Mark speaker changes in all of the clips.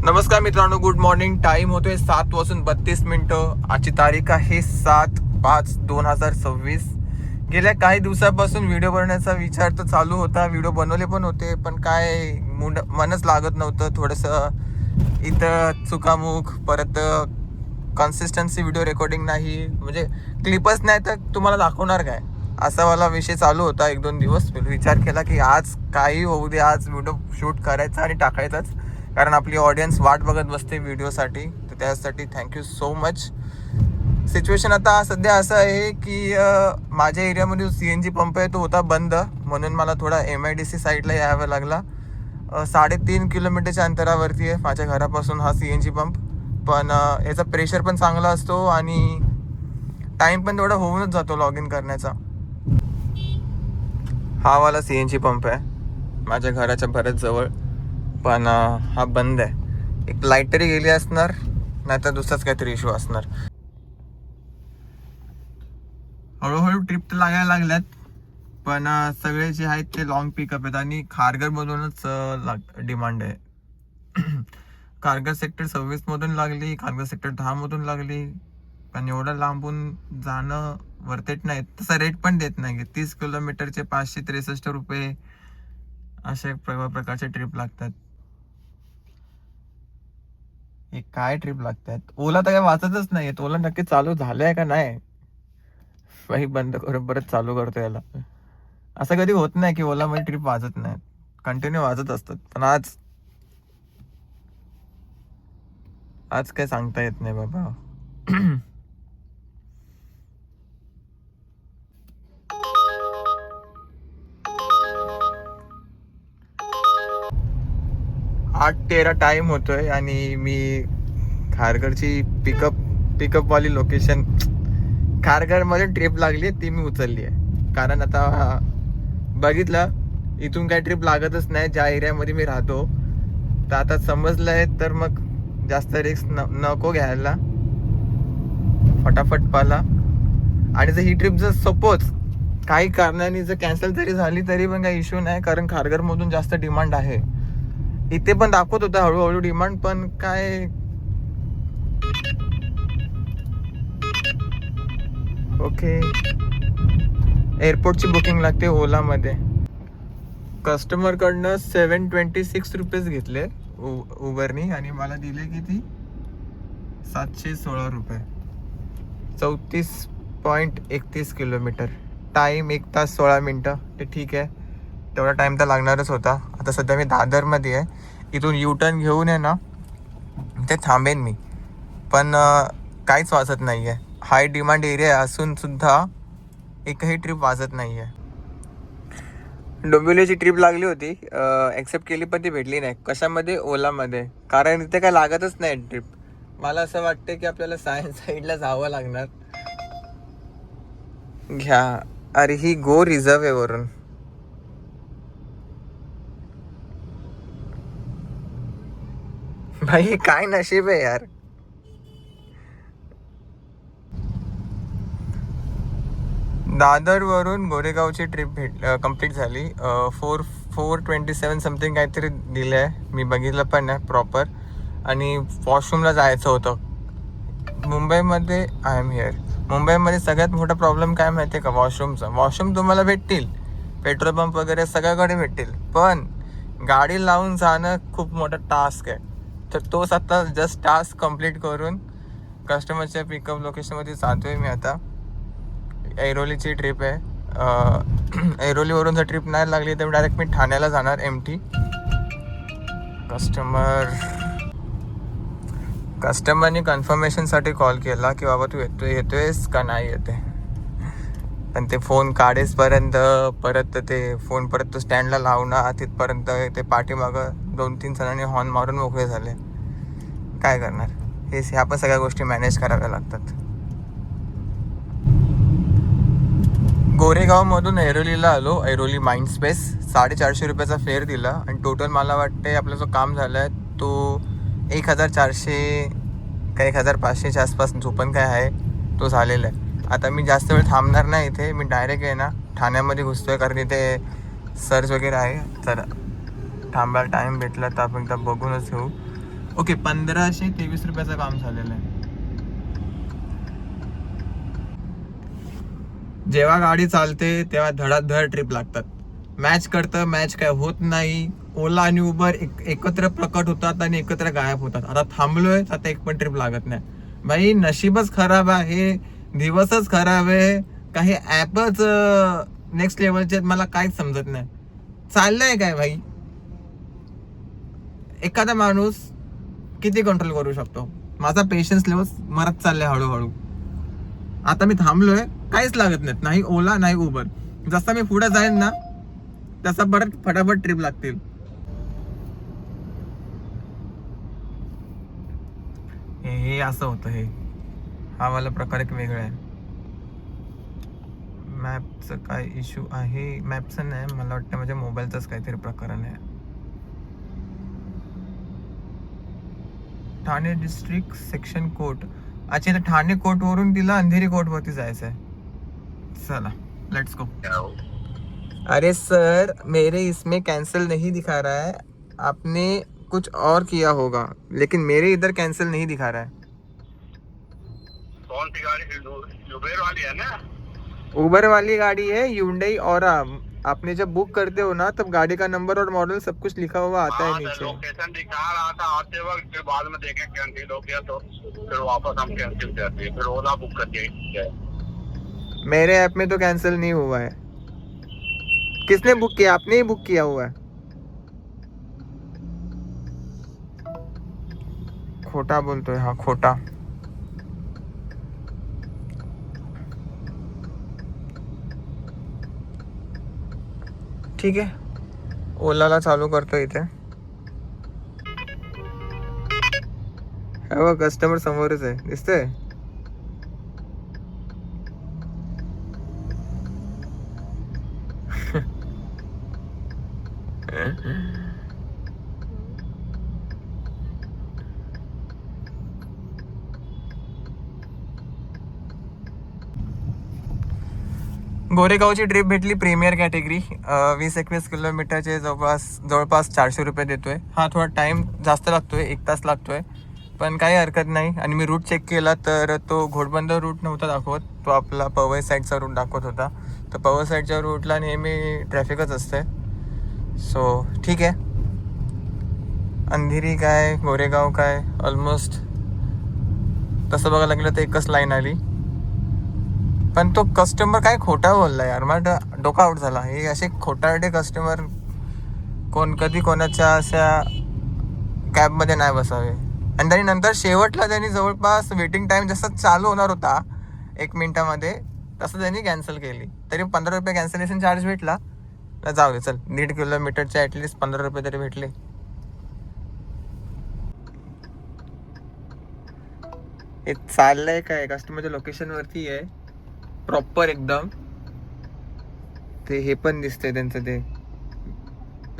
Speaker 1: नमस्कार मित्रांनो, good morning. Time होतोय 7:32. आजची तारीख आहे 7/5/2026. गेल्या काही दिवसापासून व्हिडिओ बनवण्याचा विचार तर चालू होता. व्हिडिओ बनवले पण होते, पण काय मनच लागत नव्हतं. थोडंसं इथं चुकामुक, परत कन्सिस्टन्सी व्हिडिओ रेकॉर्डिंग नाही, म्हणजे क्लिपच नाही तर तुम्हाला दाखवणार काय, असा वाला विषय चालू होता. 1-2 दिवस विचार केला की आज काही होऊ दे, आज व्हिडिओ शूट करायचा आणि टाकायचाच, कारण आपली ऑडियन्स वाट बघत बसते व्हिडिओसाठी. तर त्यासाठी थँक्यू सो मच. सिच्युएशन आता सध्या असं आहे की माझ्या एरियामध्ये CNG पंप आहे तो होता बंद, म्हणून मला थोडा MIDC साईडला यावं लागला. 3.5 किलोमीटरच्या अंतरावरती आहे माझ्या घरापासून हा CNG पंप. पण याचा प्रेशर पण चांगला असतो आणि टाईम पण थोडा होऊनच जातो लॉग इन करण्याचा. हा वाला CNG पंप आहे माझ्या घराच्या बऱ्याच जवळ, पण हा बंद आहे. एक लाईट तरी गेली असणार, नाहीतर दुसराच काहीतरी इश्यू असणार. हळूहळू ट्रिप तर लागायला लागल्यात, पण सगळे जे आहेत ते लॉंग पिकअप आहेत आणि खारघरमधूनच डिमांड आहे. खारघर सेक्टर 26 मधून लागली, खारघर सेक्टर 10 मधून लागली, पण एवढं लांबून जाणं वर्थ नाही. तसा रेट पण देत नाही. 30 किलोमीटरचे 563 रुपये अशा प्रकारचे ट्रिप लागतात. हे काय ट्रिप लागतात. ओला तर काय वाचतच नाही. ओला नक्की चालू झालंय का नाही, काही बंद करून परत चालू करतो याला. असं कधी होत नाही की ओला मध्ये ट्रिप वाजत नाही, कंटिन्यू वाजत असतात. पण आज काय सांगता येत नाही बाबा. आठ 13 टाइम होतोय आणि मी खारघरची पिकअप वाली लोकेशन, खारघर मध्ये ट्रिप लागली ती मी उचलली आहे. कारण आता बघितलं, इथून काय ट्रिप लागतच नाही ज्या एरियामध्ये मी राहतो. तर आता समजलंय, तर मग जास्त रिस्क नको घ्यायला, फटाफट पाला. आणि जर ही ट्रिप जर सपोज काही कारणाने जर कॅन्सल जरी झाली तरी पण काही इश्यू नाही, कारण खारघरमधून जास्त डिमांड आहे. इथे पण दाखवत होता हळूहळू डिमांड, पण काय ओके. एअरपोर्टची बुकिंग लागते ओलामध्ये. कस्टमरकडनं 726 रुपीज घेतले उबरनी आणि मला दिले किती 716 रुपये. 34.31 किलोमीटर. टाईम 1 तास 16 मिनटं. ते ठीक आहे, तेवढा टाईम तर लागणारच होता. आता सध्या मी दादरमध्ये आहे. इथून U-टर्न घेऊन आहे ना, ते थांबेन मी, पण काहीच वाजत नाही आहे. हाय डिमांड एरिया असून सुद्धा एकही ट्रिप वाजत नाही आहे. डोंबिवलीची ट्रिप लागली होती, ॲक्सेप्ट केली, पण ती भेटली नाही. कशामध्ये? ओलामध्ये. कारण इथे काय लागतच नाही ट्रिप. मला असं वाटतं की आपल्याला सायन्स साईडला जावं लागणार. घ्या. अरे ही गो रिझर्व आहे वरून. भाई हे काय नशीब आहे यार. दादर वरून गोरेगावची ट्रिप कंप्लीट झाली. 427 समथिंग काहीतरी दिलं आहे. मी बघितलं पण नाही प्रॉपर. आणि वॉशरूमला जायचं होतं. मुंबईमध्ये आय एम हिअर. मुंबईमध्ये सगळ्यात मोठा प्रॉब्लेम काय माहिती आहे का? वॉशरूमचा. वॉशरूम तुम्हाला भेटतील, पेट्रोल पंप वगैरे सगळ्याकडे भेटतील, पण गाडी लावून जाणं खूप मोठा टास्क आहे. तर तोच आता जस्ट टास्क कंप्लीट करून कस्टमरच्या पिकअप लोकेशनमध्ये जातोय मी आता. ऐरोलीची ट्रिप आहे. ऐरोलीवरून जर ट्रिप नाही लागली तर डायरेक्ट मी ठाण्याला जाणार MT. कस्टमरने कन्फर्मेशनसाठी कॉल केला की बाबा तू येतोयस का नाही येते. पण ते फोन काढेसपर्यंत परत ते फोन परत तो स्टँडला लावणार, तिथपर्यंत ते पाठीमागं 2-3 जणांनी हॉर्न मारून मोकळे झाले. काय करणार? ह्या पण सगळ्या गोष्टी मॅनेज कराव्या लागतात. गोरेगावमधून ऐरोलीला आलो. Airoli mind space. 450 रुपयाचा फेअर दिला आणि टोटल मला वाटते आपला जो काम झाला आहे तो 1400 का 1500च्या आसपास जो पण काय आहे तो झालेला आहे. आता मी जास्त वेळ थांबणार नाही इथे. मी डायरेक्ट आहे ना ठाण्यामध्ये घुसतो आहे, कारण इथे सर्च वगैरे आहे. तर थांबायला टाईम भेटला तर आपण एकदा बघूनच घेऊ. ओके 1523 रुपयाचं काम झालेलं आहे. जेव्हा गाडी चालते तेव्हा धडाधड ट्रिप लागतात. मॅच करतं, मॅच काय होत नाही. ओला आणि उबर एकत्र प्रकट होतात आणि एकत्र गायब होतात. आता थांबलोय, आता एक पण ट्रिप लागत नाही. भाई नशीबच खराब आहे, दिवसच खराब आहे. काही ॲपच नेक्स्ट लेवलचे मला काहीच समजत नाही. चाललंय काय भाई? एखादा माणूस किती कंट्रोल करू शकतो? माझा पेशन्स लेवल मरत चाललंय हळूहळू. आता मी थांबलोय, काहीच लागत नाहीत, नाही ओला नाही उबर. जसा मी पुढे जाईन ना तसा परत फटाफट ट्रिप लागतील. हे असं होतं. हा वाला प्रकार एक वेगळा आहे. मॅपचं काय इश्यू आहे? मॅपचं नाही, मला वाटतं माझ्या मोबाईलचंच काहीतरी प्रकरण आहे. Thane district section court. अच्छा, तर ठाणे कोर्ट वरून तिला अंधेरी कोर्ट वरती जायचं आहे. चला लेट्स गो. अरे सर, मेरे इसमें कैंसिल नहीं दिखा रहा है. आपने कुछ और किया होगा, लेकिन मेरे इधर कैंसिल नहीं दिखा रहा है.
Speaker 2: कौन सी गाड़ी? उबेर वाली है ना?
Speaker 1: उबर वाली गाड़ी है, Hyundai Aura. आपने जब बुक करते हो ना तब गाड़ी का नंबर और मॉडल सब कुछ लिखा हुआ आता है नीचे.
Speaker 2: लोकेशन दिखा रहा था आते वक्त, फिर बाद में देखे कैंसिल हो गया तो फिर वापस हम कैंसिल कर दिए, फिर ओला बुक कर दिए.
Speaker 1: मेरे ऐप में तो कैंसिल नहीं हुआ है. किसने बुक किया? आपने ही बुक किया हुआ है. खोटा बोलतोय हा, खोटा. ठीक आहे, ओलाला चालू करतो इथे. हो, कस्टमर समोरच आहे, दिसतंय. गोरेगावची ट्रिप भेटली प्रीमियर कॅटेगरी. 20-21 किलोमीटरचे जवळपास 400 रुपये देतोय. हा थोडा टाईम जास्त लागतोय, 1 तास लागतोय, पण काही हरकत नाही. आणि मी रूट चेक केला तर तो घोडबंदर रूट नव्हता दाखवत, तो आपला पवई साईडचा रूट दाखवत होता. तर पवई साईडच्या रूटला नेहमी ट्रॅफिकच असते. सो ठीक आहे. अंधेरी काय गोरेगाव काय ऑलमोस्ट तसं बघायला लागलं तर एकच लाईन आली. पण तो कस्टमर काय खोटा बोलला यार, मला डोका आउट झाला. हे असे खोटारडे कस्टमर कधी कोणाच्या अशा कॅबमध्ये नाही बसावे. आणि त्यांनी नंतर शेवटला त्यांनी जवळपास वेटिंग टाईम जसा चालू होणार होता 1 मिनिटामध्ये तसं त्यांनी कॅन्सल केली. तरी 15 रुपये कॅन्सलेशन चार्ज भेटला. जाऊ दे चल, 1.5 किलोमीटरचे ॲटलिस्ट 15 रुपये तरी भेटले. हे चाललंय काय? कस्टमरच्या लोकेशनवरती आहे प्रॉपर एकदम. ते हे पण दिसतंय त्यांचं ते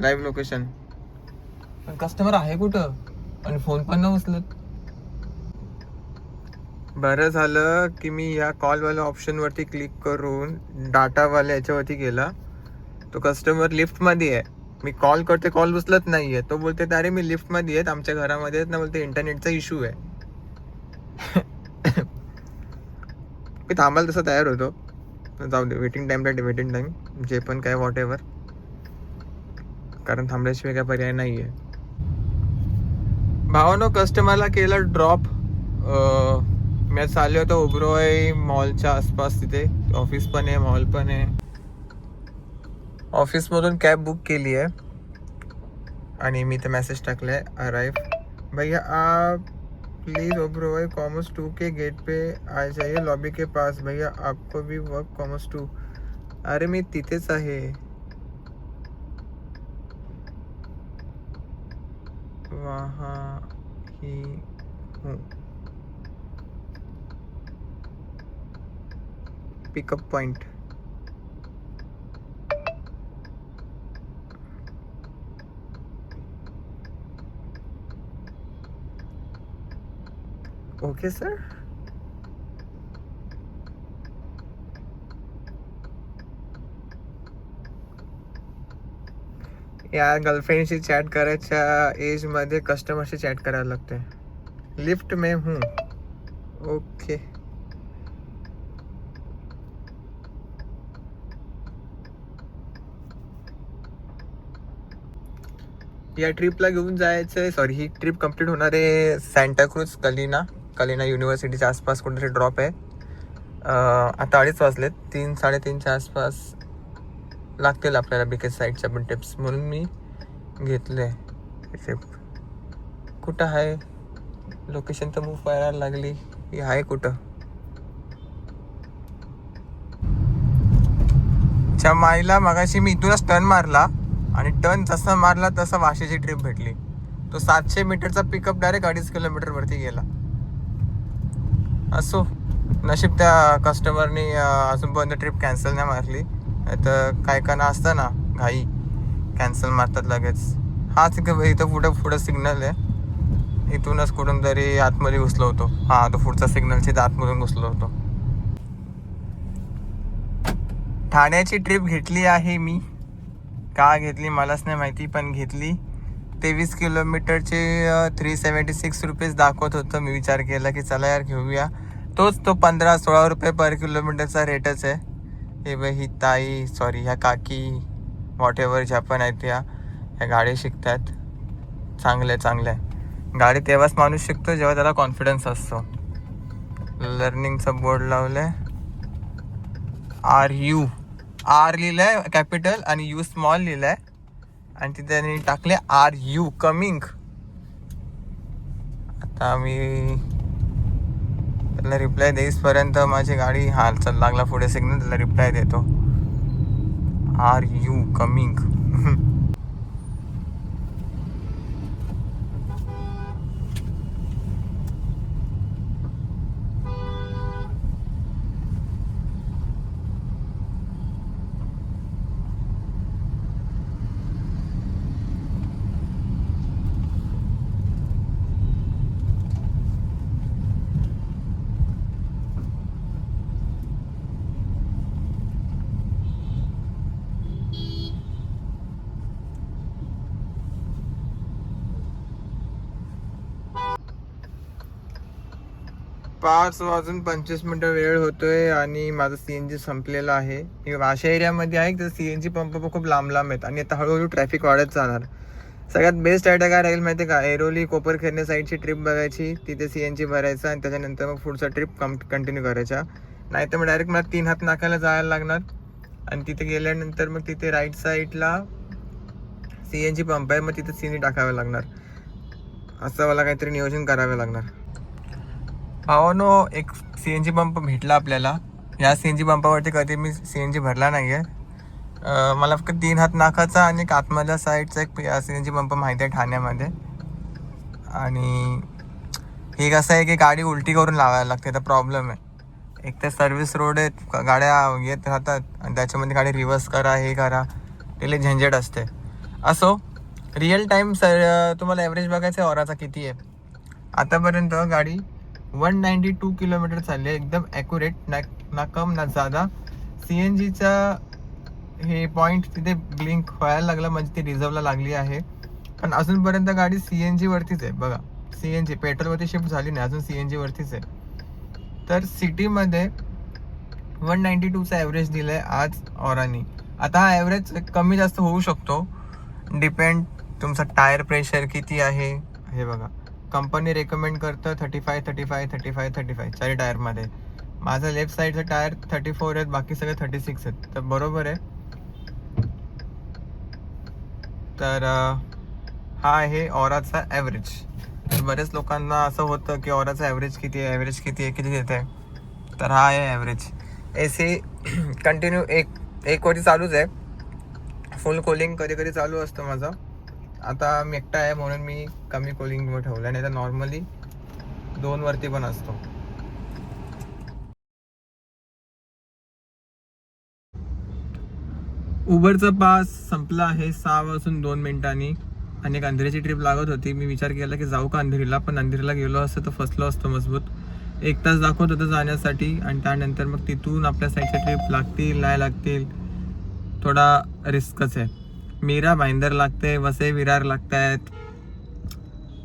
Speaker 1: लाईव्ह लोकेशन. पण कस्टमर आहे कुठं आणि फोन पण न उचलत. बरं झालं की मी या कॉलवाल्या ऑप्शनवरती क्लिक करून डाटावाल्या याच्यावरती गेला. तो कस्टमर लिफ्टमध्ये आहे. मी कॉल करते, कॉल उचलत नाही आहे. तो बोलते अरे मी लिफ्टमध्ये आहेत, आमच्या घरामध्ये आहेत ना, बोलते इंटरनेटचा इश्यू आहे. मी थांबायला तसं तयार होतो. जाऊ दे, वेटिंग टाईम जे पण काय वॉट एव्हर, कारण थांबल्याशिवाय काय पर्याय नाही आहे. भावानो कस्टमरला केलं ड्रॉप. मी चाललो होतो ओबरॉय मॉलच्या आसपास. तिथे ऑफिस पण आहे, मॉल पण आहे. ऑफिसमधून कॅब बुक केली आहे आणि मी ते मेसेज टाकलाय अराइव भैया आप प्लीज़ ओबरॉय कॉमर्स 2 के गेट पे आ जाइए, लॉबी के पास. भैया आपको भी वर्क कॉमर्स 2. अरे मी तिथेच आहे. वहाँ ही हूँ. Pickup point. Okay sir. या गर्लफ्रेंडशी चॅट करायच्या एजमध्ये कस्टमरशी चॅट करायला लागते. लिफ्ट में हूँ. ओके. या ट्रिपला घेऊन जायचं आहे. सॉरी, ही ट्रिप कंप्लीट होणार आहे सँटाक्रूज कलिना युनिव्हर्सिटीच्या आसपास कुठेतरी ड्रॉप आहे. आता 2:30 वाजलेत. 3-3:30च्या आसपास लागतील आपल्याला बीकेज साईडच्या पण टिप्स, म्हणून मी घेतले ट्रिप. कुठं आहे लोकेशन तर मूव करायला लागली. ही आहे कुठं? च्या माईला मगाशी मी इथूनच टर्न मारला आणि टर्न जसा मारला तसा वाशीची ट्रिप भेटली. तो 700 मीटरचा पिकअप डायरेक्ट 2.5 किलोमीटरवरती गेला. असो, नशीब त्या कस्टमरनी अजूनपर्यंत ट्रिप कॅन्सल नाही मारली. तर काय ना असतं ना घाई, कॅन्सल मारतात लगेच. हाच इथं पुढं सिग्नल आहे. इथूनच कुठून तरी आतमध्ये घुसलो होतो. हा, तो पुढचा सिग्नलच्या आतमधून घुसलो होतो. ठाण्याची ट्रिप घेतली आहे मी. का घेतली मलाच नाही माहिती, पण घेतली. 23 किलोमीटरचे 376 रुपीज दाखवत होतं. मी विचार केला की चला यार घेऊया. तो 15-16 रुपये पर किलोमीटरचा रेटच आहे. हे बाई, ही ताई, सॉरी ह्या काकी, व्हॉट एव्हर ज्या पण आहेत ह्या गाडी शिकतात. चांगले गाडी तेव्हाच माणूस शिकतो जेव्हा त्याला कॉन्फिडन्स असतो. लर्निंगचं बोर्ड लावलंय. आर लिहिलंय कॅपिटल आणि यू स्मॉल लिहिलंय आणि तिथे त्यांनी टाकले RU कमिंग. आता मी त्याला रिप्लाय देईसपर्यंत माझी गाडी चल लागला पुढे सिग्नल, त्याला रिप्लाय देतो RU कमिंग. पाच वाजून 25 मिनिटं वेळ होतोय आणि माझं CNG संपलेलं आहे. मी वाशा एरियामध्ये आहे तर CNG पंप खूप लांब आहेत आणि आता हळूहळू ट्रॅफिक वाढत जाणार. सगळ्यात बेस्ट आयडिया काय राहील माहिती आहे का? ऐरोली कोपरखैरणे साईडची ट्रिप बघायची, तिथे CNG भरायचा आणि त्याच्यानंतर मग पुढचा ट्रिप कंटिन्यू करायचा. नाही तर मग डायरेक्ट मला 3 हात नाक्याला जायला लागणार आणि तिथे गेल्यानंतर मग तिथे राईट साईडला CNG पंप आहे, मग तिथे CNG टाकावं लागणार. असं मला काहीतरी नियोजन करावं लागणार. भावानो, एक CNG पंप भेटला आपल्याला. या CNG पंपावरती कधी मी CNG भरला नाही आहे. मला फक्त 3 हात नाकाचा आणि एक आतमधल्या साईडचा एक CNG पंप माहिती आहे ठाण्यामध्ये. आणि हे कसं आहे की गाडी उलटी करून लावायला लागते, तर प्रॉब्लेम आहे. एक तर सर्व्हिस रोड आहेत, गाड्या येत राहतात आणि त्याच्यामध्ये गाडी रिव्हर्स करा, हे करा, ते झंझट असते. असो, रिअल टाईम तुम्हाला ॲव्हरेज बघायचं आहे ऑराचा किती आहे. आतापर्यंत गाडी 192 किलोमीटर चालली आहे, एकदम ॲक्युरेट, ना कम ना जादा. CNGचा हे पॉईंट तिथे ब्लिंक व्हायला लागला म्हणजे ती रिझर्वला लागली आहे. पण अजूनपर्यंत गाडी CNG वरतीच आहे. बघा, CNG पेट्रोलवरती शिफ्ट झाली नाही, अजून CNG वरतीच आहे. तर सिटीमध्ये 192चा ॲव्हरेज दिला आहे आज ऑरानी. आता हा ॲव्हरेज कमी जास्त होऊ शकतो, डिपेंड तुमचा टायर प्रेशर किती आहे. हे बघा, कंपनी रेकमेंड करतं 35 चारी टायरमध्ये. माझा लेफ्ट साईडचा टायर 34 आहेत, बाकी सगळे 36 आहेत, तर बरोबर आहे. तर हा आहे ऑराचा ॲव्हरेज. तर बरेच लोकांना असं होतं की ऑराचा ॲव्हरेज किती आहे, किती देत आहे. तर हा आहे ॲव्हरेज. AC कंटिन्यू एक वरती चालूच आहे. फुल कूलिंग कधी कधी चालू असतं माझं. आता मी एकटा आहे म्हणून मी कमी कूलिंगवर ठेवलं, नाही तर नॉर्मली 2 वरती पण असतो. उबरचा पास संपला आहे 6 वाजून 2 मिनिटांनी आणि एक अंधेरीची ट्रिप लागत होती. मी विचार केला की जाऊ का अंधेरीला, पण अंधेरीला गेलो असतं तर फसलो असतो मजबूत. 1 तास दाखवत होतं जाण्यासाठी आणि त्यानंतर मग तिथून आपल्या साईडच्या ट्रिप लागतील नाही लागतील, थोडा रिस्कच आहे. मीरा भाईंदर लागते, वसई विरार लागत आहेत,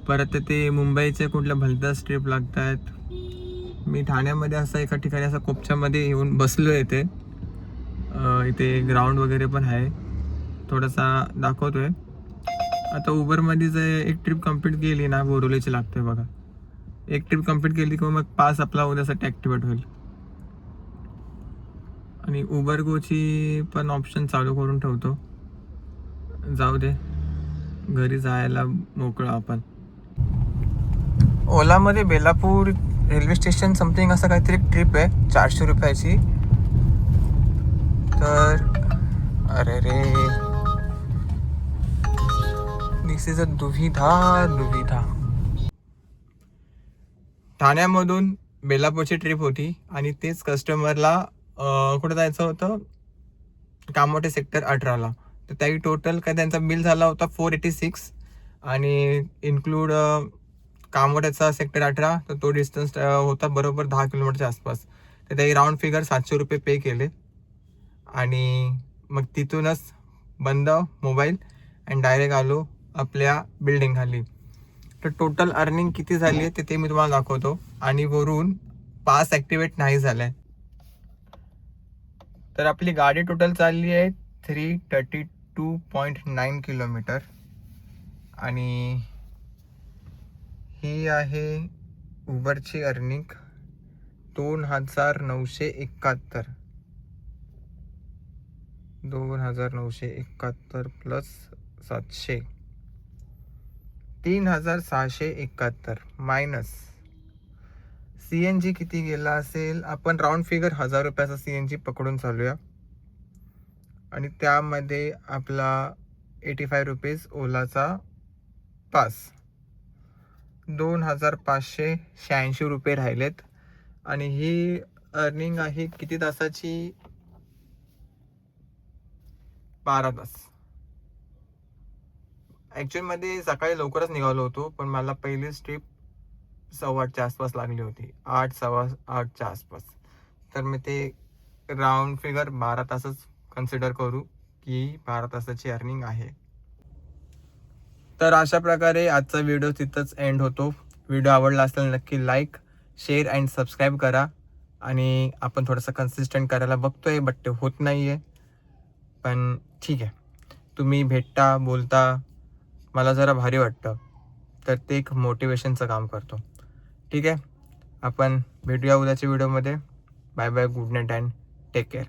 Speaker 1: परत ते मुंबईचे कुठल्या भलत्याच ट्रिप लागत आहेत. मी ठाण्यामध्ये असं एका ठिकाणी असं कोपच्यामध्ये येऊन बसलो इथे. इथे ग्राउंड वगैरे पण आहे, थोडासा दाखवतोय. आता उबरमध्ये जर एक ट्रिप कंप्लीट केली ना, बोरिवलीची लागते बघा. एक ट्रिप कंप्लीट केली की मग पास आपला उद्यासाठी ॲक्टिवेट होईल. आणि उबर गोची पण ऑप्शन चालू करून ठेवतो. जाऊ दे, घरी जायला मोकळं आपण. ओलामध्ये बेलापूर रेल्वे स्टेशन समथिंग असं काहीतरी ट्रिप आहे 400 रुपयाची. तर अरे रे, दिस इज अ दुविधा. ठाण्यामधून बेलापूरची ट्रिप होती आणि तेच कस्टमरला कुठं जायचं होतं, कामोठे सेक्टर 18ला. तर त्याही टोटल काय त्यांचा बिल झाला होता 486 आणि इन्क्लूड कामोठ्याचा सेक्टर 18. तर तो डिस्टन्स होता बरोबर 10 किलोमीटरच्या आसपास. तर त्याही राऊंड फिगर 700 रुपये पे केले आणि मग तिथूनच बंद मोबाईल आणि डायरेक्ट आलो आपल्या बिल्डिंग खाली. तर टोटल अर्निंग किती झाली आहे ते मी तुम्हाला दाखवतो. आणि वरून पास ॲक्टिवेट नाही झाला आहे. तर आपली गाडी टोटल चालली आहे 332.9 किलोमीटर आणि ही आहे उबरची अर्निंग 2971. 2971 प्लस 700, 3671 मायनस CNG किती गेला असेल. आपण राऊंड फिगर 1000 रुपयाचा CNG पकडून चालूया आणि त्यामध्ये आपला 85 रुपीज ओलाचा पास, 2586 रुपये राहिलेत. आणि ही अर्निंग आहे किती तासाची, 12 तास. ॲक्च्युअलमध्ये सकाळी लवकरच निघालो होतो, पण मला पहिली ट्रिप 8:15च्या आसपास लागली होती, 8:15च्या आसपास. तर मी ते राऊंड फिगर 12 तासच कन्सिडर करू की 12 तासाची अर्निंग आहे. तर अशा प्रकारे आजचा व्हिडिओ तिथंच एंड होतो. व्हिडिओ आवडला असेल नक्की लाईक, शेअर अँड सबस्क्राईब करा. आणि आपण थोडंसं कन्सिस्टंट करायला बघतोय, बट ते होत नाही आहे. पण ठीक आहे, तुम्ही भेटता, बोलता, मला जरा भारी वाटतं. तर ते एक मोटिवेशनचं काम करतो. ठीक आहे, आपण भेटूया उद्याच्या व्हिडिओमध्ये. Bye bye, good night and take care.